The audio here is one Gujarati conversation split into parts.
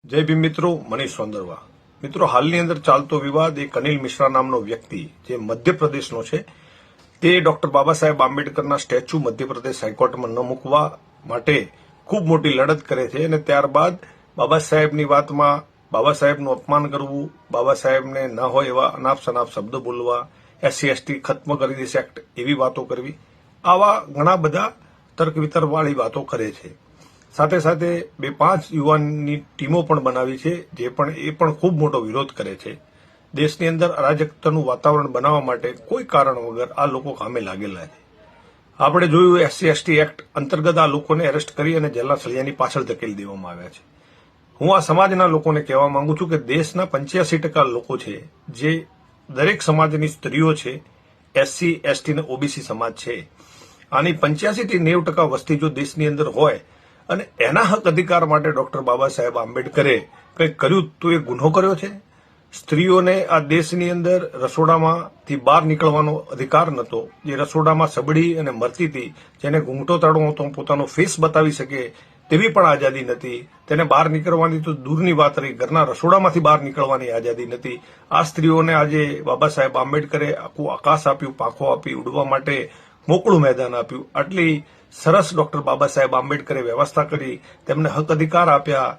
જય ભીમ મિત્રો, મનીષ સોંદરવા. મિત્રો, હાલની અંદર ચાલતો વિવાદ એક અનિલ મિશ્રા નામનો વ્યક્તિ જે મધ્યપ્રદેશનો છે તે ડોક્ટર બાબા સાહેબ આંબેડકરના સ્ટેચ્યુ મધ્યપ્રદેશ હાઈકોર્ટમાં ન મૂકવા માટે ખૂબ મોટી લડત કરે છે અને ત્યારબાદ બાબા સાહેબની વાતમાં બાબા સાહેબનું અપમાન કરવું, બાબા સાહેબને ન હોય એવા અનાપ શનાપ શબ્દો બોલવા, SC ST ખત્મ કરી દેશે એક્ટ એવી વાતો કરવી, આવા ઘણા બધા તર્ક વિતર્કવાળી વાતો કરે છે. સાથે સાથે 2-5 યુવાનની ટીમો પણ બનાવી છે જે પણ ખૂબ મોટો વિરોધ કરે છે. દેશની અંદર અરાજકતાનું વાતાવરણ બનાવવા માટે કોઈ કારણ વગર આ લોકો કામે લાગેલા છે. આપણે જોયું SC ST એક્ટ અંતર્ગત આ લોકોને એરેસ્ટ કરી અને જેલના સળિયાની પાછળ ધકેલી દેવામાં આવ્યા છે. હું આ સમાજના લોકોને કહેવા માંગુ છું કે દેશના 85% લોકો છે જે દરેક સમાજની સ્ત્રીઓ છે, SC ST અને OBC સમાજ છે. આની 85 થી 90% વસ્તી જો દેશની અંદર હોય અને એના હક અધિકાર માટે ડોક્ટર બાબા સાહેબ આંબેડકરે કંઈક કર્યું તો એ ગુનો કર્યો છે. સ્ત્રીઓને આ દેશની અંદર રસોડામાંથી બહાર નીકળવાનો અધિકાર નહોતો. જે રસોડામાં સબડી અને મરતી હતી, જેને ઘૂંઘટો તાળવો હતો, પોતાનો ફેસ બતાવી શકે તેવી પણ આઝાદી નથી. તેને બહાર નીકળવાની તો દૂરની વાત રહી, ઘરના રસોડામાંથી બહાર નીકળવાની આઝાદી નથી. આ સ્ત્રીઓને આજે બાબા સાહેબ આંબેડકરે આખું આકાશ આપ્યું, પાંખો આપી, ઉડવા માટે મોકળું મેદાન આપ્યું. આટલી સરસ ડોક્ટર બાબા સાહેબ આંબેડકરે વ્યવસ્થા કરી, તેમને હક અધિકાર આપ્યા,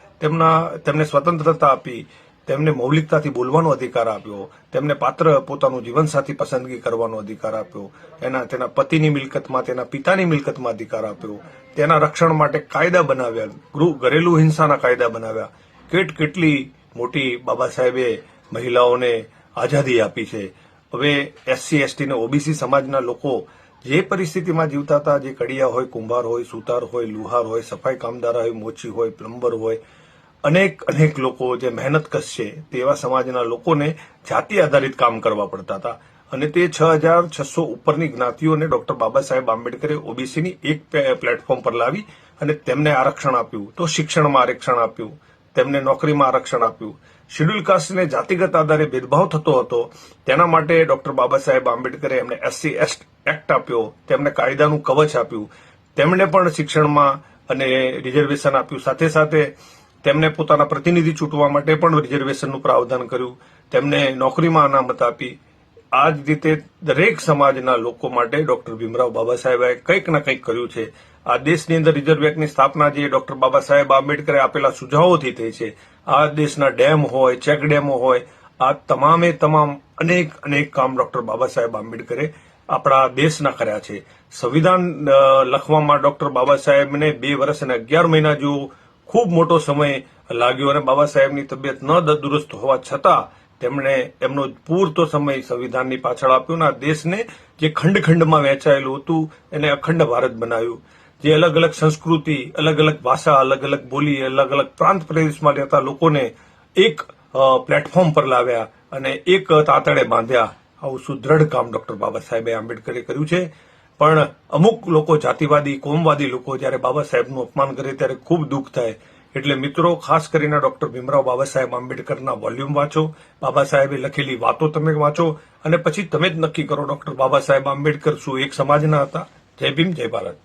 તેમને સ્વતંત્રતા આપી, તેમને મૌલિકતાથી બોલવાનો અધિકાર આપ્યો, તેમને પાત્ર પોતાનું જીવનસાથી પસંદગી કરવાનો અધિકાર આપ્યો, તેના પતિની મિલકતમાં, તેના પિતાની મિલકતમાં અધિકાર આપ્યો, તેના રક્ષણ માટે કાયદા બનાવ્યા, ઘરેલું હિંસાના કાયદા બનાવ્યા. કેટલી મોટી બાબા સાહેબે મહિલાઓને આઝાદી આપી છે. હવે SC ST અને OBC સમાજના લોકો જે પરિસ્થિતિમાં જીવતા હતા, જે કડિયા હોય, કુંભાર હોય, સુતાર હોય, લુહાર હોય, સફાઈ કામદાર હોય, મોચી હોય, પ્લમ્બર હોય, અનેક લોકો જે મહેનતકશ છે તેવા સમાજના લોકોને જાતિ આધારિત કામ કરવા પડતા હતા. અને તે 6600 ઉપરની જ્ઞાતિઓને ડોક્ટર બાબા સાહેબ આંબેડકરે OBCની એક પ્લેટફોર્મ પર લાવી અને તેમને આરક્ષણ આપ્યું. તો શિક્ષણમાં આરક્ષણ આપ્યું, તેમને નોકરીમાં આરક્ષણ આપ્યું. શેડ્યુલ કાસ્ટને જાતિગત આધારે ભેદભાવ થતો હતો, તેના માટે ડોક્ટર બાબા સાહેબ આંબેડકરે એમને SC ST એક્ટ આપ્યો, તેમને કાયદાનું કવચ આપ્યું, તેમણે પણ શિક્ષણમાં અને રિઝર્વેશન આપ્યું. સાથે સાથે તેમને પોતાના પ્રતિનિધિ ચૂંટવા માટે પણ રિઝર્વેશનનું પ્રાવધાન કર્યું, તેમને નોકરીમાં અનામત આપી. આ જ રીતે દરેક સમાજના લોકો માટે ડોક્ટર ભીમરાવ બાબા સાહેબે કંઈક ના કંઈક કર્યું છે. આ દેશની અંદર રિઝર્વ બેંકની સ્થાપના જે ડોક્ટર બાબા સાહેબ આંબેડકરે આપેલા સુઝાવોથી થઈ છે. આ દેશના ડેમ હોય, ચેક ડેમો હોય, આ તમામે તમામ અનેક કામ ડોક્ટર બાબા સાહેબ આંબેડકરે આપણા દેશના કર્યા છે. સંવિધાન લખવામાં ડોક્ટર બાબા સાહેબને 2 વર્ષ અને 11 મહિના જેવો ખૂબ મોટો સમય લાગ્યો અને બાબા સાહેબની તબિયત ન દુરસ્ત હોવા છતાં તેમણે એમનો પૂરતો સમય સંવિધાનની પાછળ આપ્યો અને આ દેશને જે ખંડમાં વહેંચાયેલું હતું એને અખંડ ભારત બનાવ્યું. જે અલગ સંસ્કૃતિ, અલગ ભાષા, અલગ બોલી, અલગ પ્રાંત પ્રદેશમાં રહેતા લોકોને એક પ્લેટફોર્મ પર લાવ્યા અને એક તાતડે બાંધ્યા. આવું સુદ્રઢ કામ ડોક્ટર બાબા સાહેબે આંબેડકરે કર્યું છે. પણ અમુક લોકો, જાતિવાદી, કોમવાદી લોકો જ્યારે બાબા સાહેબનું અપમાન કરે ત્યારે ખૂબ દુઃખ થાય. એટલે મિત્રો, ખાસ કરીને ડોક્ટર ભીમરાવ બાબા સાહેબ આંબેડકરના વોલ્યુમ વાંચો, બાબા સાહેબે લખેલી વાતો તમે વાંચો અને પછી તમે જ નક્કી કરો ડોક્ટર બાબા સાહેબ આંબેડકર શું એક સમાજના હતા. જય ભીમ, જય ભારત.